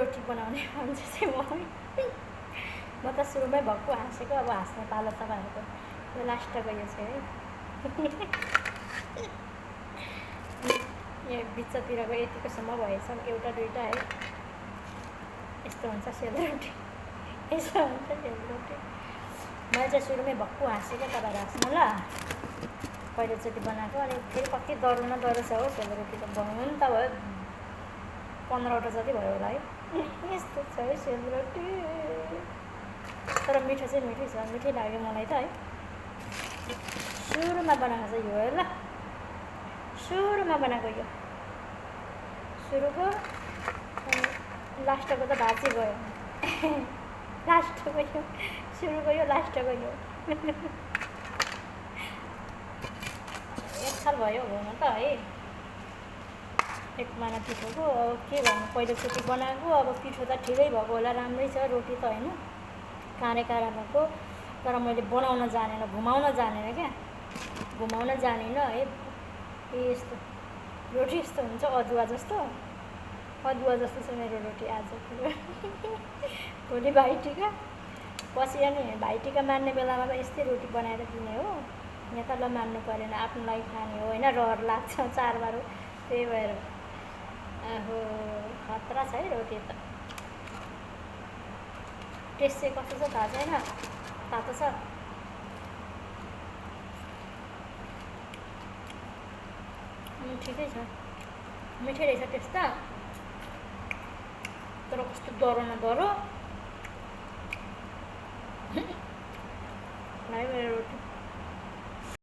रोटी बनाउने मान्छे चाहिँ म त सुरुमै भक्कु हाँसेको, अब हाँस्ने पालो तपाईँहरूको यो लास्टको यो चाहिँ है यो बिचतिरको यतिकोसम्म भएछ, एउटा दुइटा है। यस्तो हुन्छ सेलरोटी, यस्तो हुन्छ सेलरोटी। मैले चाहिँ सुरुमै भक्कु हाँसेको, तपाईँहरू हाँस्नु ल। पहिलोचोटि बनाएको, अनि फेरि कति डह्रो न डह्रो छ हो सेलरोटी त। बनाउनु नि त भयो 15वटा जति भयो होला है। यस्तो छ है सेलरोटी, तर मिठो चाहिँ मिठै छ, मिठै लाग्यो मलाई त है। सुरुमा बनाएको चाहिँ यो है ल, सुरुमा बनाएको यो, सुरुको लास्टको त भाँची गयो। लास्टको यो, सुरुको यो, लास्टको यो। एक साल भयो हुनु त है, एक महिना पिठोको। अब के भन्नु, पहिलोचोटि बनाएको, अब पिठो त ठिकै भएको होला, राम्रै छ रोटी त होइन, काँडे काँडा भएको। तर मैले बनाउन जानेन, घुमाउन जानेन क्या, घुमाउन जानिनँ है। यस्तो रोटी यस्तो हुन्छ, अदुवा जस्तो, अदुवा जस्तो छ मेरो रोटी आज। भोलि भाइटिका, पछि अनि भाइटिका मान्ने बेलामा त यस्तै रोटी बनाएर दिने हो। यहाँ त ल मान्नु परेन, आफ्नो लागि खाने हो होइन, रहर लाग्छ चाडबाड हो, त्यही भएर। आहो खतरा छ है रोटी त। टेस्ट चाहिँ कस्तो छ थाहा छैन, तातो छ। ठिकै छ, मिठै रहेछ टेस्ट त, तर कस्तो डह्रो न डह्रो। भाइ मेरो रोटी